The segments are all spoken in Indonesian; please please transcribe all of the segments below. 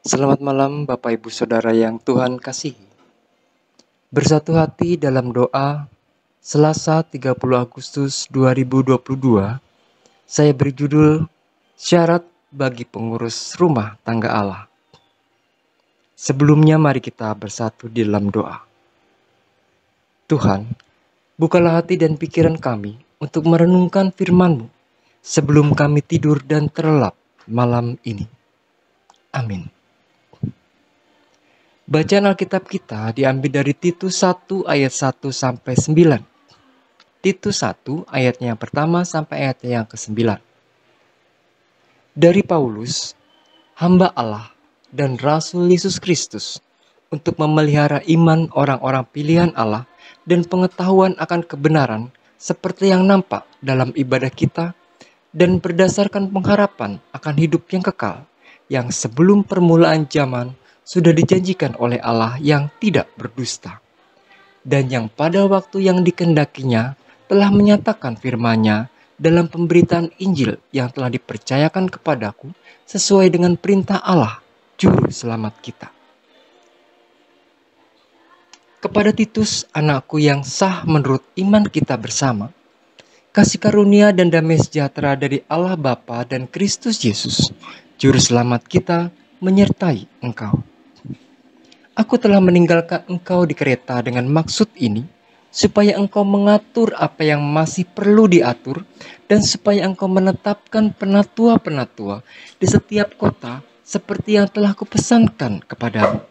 Selamat malam Bapak Ibu Saudara yang Tuhan kasihi. Bersatu hati dalam doa Selasa 30 Agustus 2022, saya beri judul Syarat bagi pengurus rumah tangga Allah. Sebelumnya mari kita bersatu di dalam doa. Tuhan, bukalah hati dan pikiran kami untuk merenungkan firman-Mu sebelum kami tidur dan terlelap malam ini. Amin. Bacaan Alkitab kita diambil dari Titus 1 ayat 1 sampai 9. Titus 1 ayatnya yang pertama sampai ayatnya yang ke-9. Dari Paulus, hamba Allah dan Rasul Yesus Kristus, untuk memelihara iman orang-orang pilihan Allah dan pengetahuan akan kebenaran seperti yang nampak dalam ibadah kita dan berdasarkan pengharapan akan hidup yang kekal yang sebelum permulaan zaman sudah dijanjikan oleh Allah yang tidak berdusta, dan yang pada waktu yang dikehendakinya telah menyatakan firman-Nya dalam pemberitaan Injil yang telah dipercayakan kepadaku sesuai dengan perintah Allah, Juru Selamat kita. Kepada Titus, anakku yang sah menurut iman kita bersama, kasih karunia dan damai sejahtera dari Allah Bapa dan Kristus Yesus, Juru Selamat kita, menyertai engkau. Aku telah meninggalkan engkau di Kreta dengan maksud ini, supaya engkau mengatur apa yang masih perlu diatur, dan supaya engkau menetapkan penatua-penatua di setiap kota seperti yang telah kupesankan kepadamu,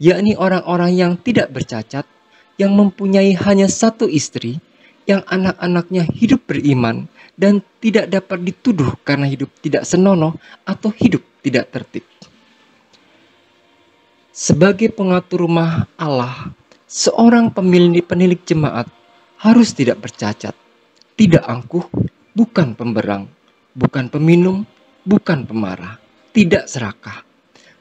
yakni orang-orang yang tidak bercacat, yang mempunyai hanya satu istri, yang anak-anaknya hidup beriman, dan tidak dapat dituduh karena hidup tidak senonoh atau hidup tidak tertib. Sebagai pengatur rumah Allah, seorang penilik jemaat harus tidak bercacat, tidak angkuh, bukan pemberang, bukan peminum, bukan pemarah, tidak serakah,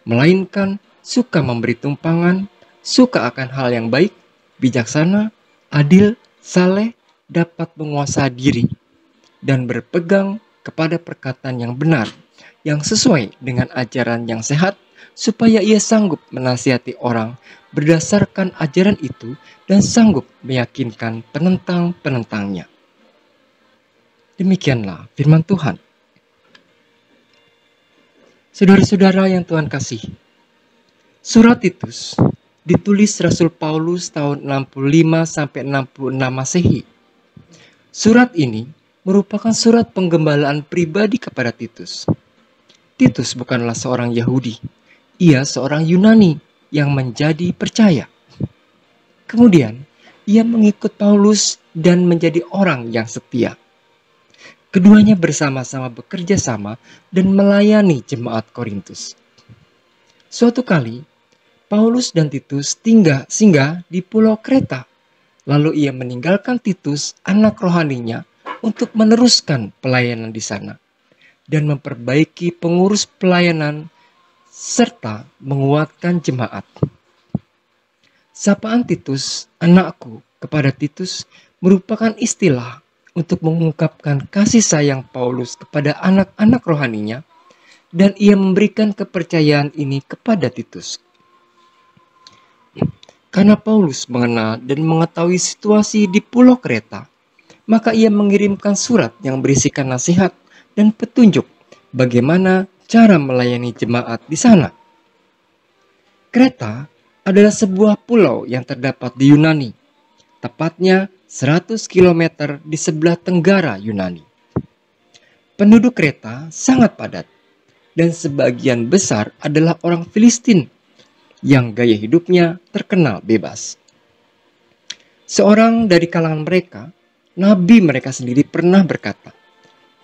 melainkan suka memberi tumpangan, suka akan hal yang baik, bijaksana, adil, saleh, dapat menguasai diri, dan berpegang kepada perkataan yang benar, yang sesuai dengan ajaran yang sehat, supaya ia sanggup menasihati orang berdasarkan ajaran itu dan sanggup meyakinkan penentang-penentangnya. Demikianlah firman Tuhan. Saudara-saudara yang Tuhan kasihi, surat Titus ditulis Rasul Paulus tahun 65 sampai 66 Masehi. Surat ini merupakan surat penggembalaan pribadi kepada Titus. Titus bukanlah seorang Yahudi. Ia seorang Yunani yang menjadi percaya. Kemudian, ia mengikut Paulus dan menjadi orang yang setia. Keduanya bersama-sama bekerja sama dan melayani jemaat Korintus. Suatu kali, Paulus dan Titus singgah di pulau Kreta. Lalu ia meninggalkan Titus, anak rohaninya, untuk meneruskan pelayanan di sana dan memperbaiki pengurus pelayanan serta menguatkan jemaat. Sapaan Titus, anakku, kepada Titus merupakan istilah untuk mengungkapkan kasih sayang Paulus kepada anak-anak rohaninya, dan ia memberikan kepercayaan ini kepada Titus. Karena Paulus mengenal dan mengetahui situasi di Pulau Kreta, maka ia mengirimkan surat yang berisikan nasihat dan petunjuk bagaimana cara melayani jemaat di sana. Kreta adalah sebuah pulau yang terdapat di Yunani, tepatnya 100 km di sebelah tenggara Yunani. Penduduk Kreta sangat padat, dan sebagian besar adalah orang Filistin yang gaya hidupnya terkenal bebas. Seorang dari kalangan mereka, nabi mereka sendiri, pernah berkata,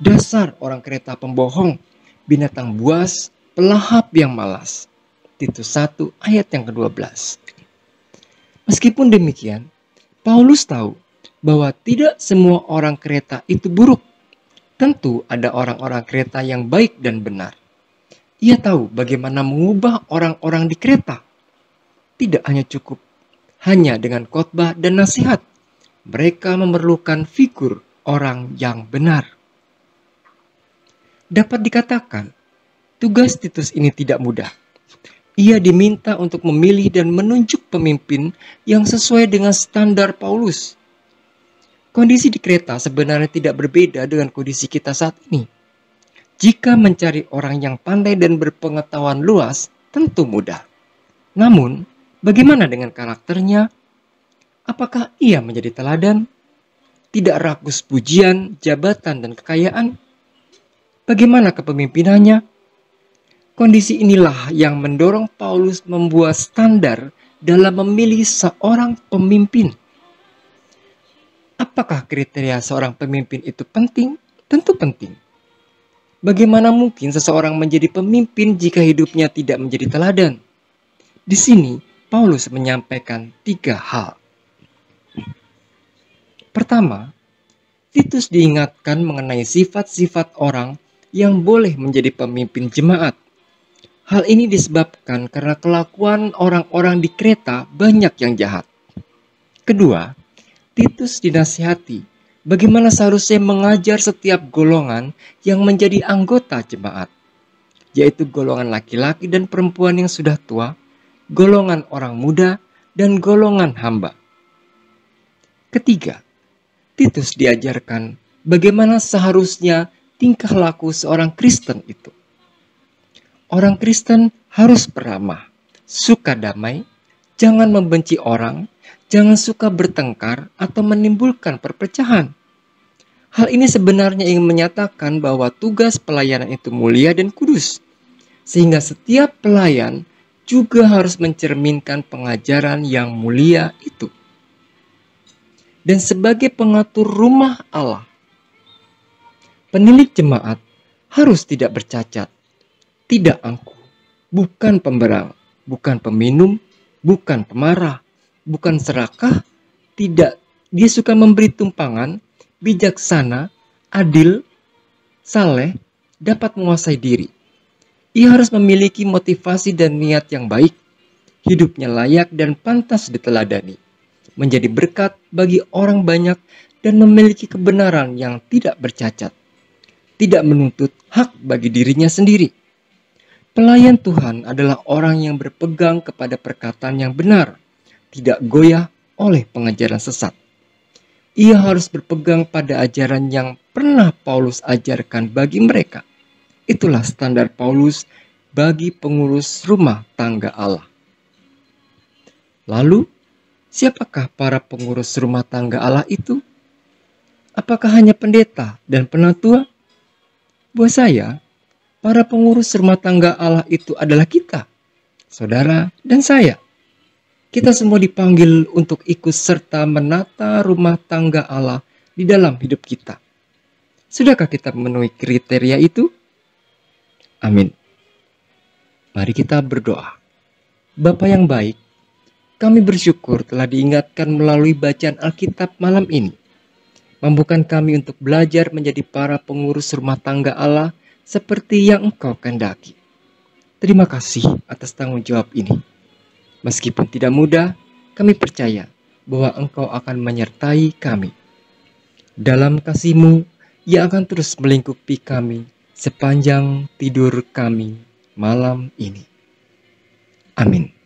"Dasar orang Kreta pembohong, binatang buas, pelahap yang malas." Titus 1 ayat yang ke-12. Meskipun demikian, Paulus tahu bahwa tidak semua orang Kreta itu buruk. Tentu ada orang-orang Kreta yang baik dan benar. Ia tahu bagaimana mengubah orang-orang di Kreta. Tidak hanya cukup hanya dengan khotbah dan nasihat. Mereka memerlukan figur orang yang benar. Dapat dikatakan Tugas Titus ini tidak mudah. Ia diminta untuk memilih dan menunjuk pemimpin yang sesuai dengan standar Paulus. Kondisi di Kreta sebenarnya tidak berbeda dengan kondisi kita saat ini. Jika mencari orang yang pandai dan berpengetahuan luas, tentu mudah. Namun, bagaimana dengan karakternya? Apakah ia menjadi teladan? Tidak rakus pujian, jabatan, dan kekayaan? Bagaimana kepemimpinannya? Kondisi inilah yang mendorong Paulus membuat standar dalam memilih seorang pemimpin. Apakah kriteria seorang pemimpin itu penting? Tentu penting. Bagaimana mungkin seseorang menjadi pemimpin jika hidupnya tidak menjadi teladan? Di sini, Paulus menyampaikan 3 hal. Pertama, Titus diingatkan mengenai sifat-sifat orang yang boleh menjadi pemimpin jemaat. Hal ini disebabkan karena kelakuan orang-orang di Kreta banyak yang jahat. Kedua, Titus dinasihati bagaimana seharusnya mengajar setiap golongan yang menjadi anggota jemaat, yaitu golongan laki-laki dan perempuan yang sudah tua, golongan orang muda, dan golongan hamba. Ketiga, Titus diajarkan bagaimana seharusnya tingkah laku seorang Kristen itu. Orang Kristen harus beramah, suka damai, jangan membenci orang, jangan suka bertengkar atau menimbulkan perpecahan. Hal ini sebenarnya ingin menyatakan bahwa tugas pelayanan itu mulia dan kudus, sehingga setiap pelayan juga harus mencerminkan pengajaran yang mulia itu. Dan sebagai pengatur rumah Allah, penilik jemaat harus tidak bercacat, tidak angkuh, bukan pemberang, bukan peminum, bukan pemarah, bukan serakah, tidak. Dia suka memberi tumpangan, bijaksana, adil, saleh, dapat menguasai diri. Ia harus memiliki motivasi dan niat yang baik, hidupnya layak dan pantas diteladani, menjadi berkat bagi orang banyak dan memiliki kebenaran yang tidak bercacat, tidak menuntut hak bagi dirinya sendiri. Pelayan Tuhan adalah orang yang berpegang kepada perkataan yang benar, tidak goyah oleh pengajaran sesat. Ia harus berpegang pada ajaran yang pernah Paulus ajarkan bagi mereka. Itulah standar Paulus bagi pengurus rumah tangga Allah. Lalu, siapakah para pengurus rumah tangga Allah itu? Apakah hanya pendeta dan penatua? Buat saya, para pengurus rumah tangga Allah itu adalah kita, saudara dan saya. Kita semua dipanggil untuk ikut serta menata rumah tangga Allah di dalam hidup kita. Sudahkah kita memenuhi kriteria itu? Amin. Mari kita berdoa. Bapa yang baik, kami bersyukur telah diingatkan melalui bacaan Alkitab malam ini. Mampukan kami untuk belajar menjadi para pengurus rumah tangga Allah seperti yang Engkau kehendaki. Terima kasih atas tanggung jawab ini. Meskipun tidak mudah, kami percaya bahwa Engkau akan menyertai kami. Dalam kasih-Mu yang akan terus melingkupi kami sepanjang tidur kami malam ini. Amin.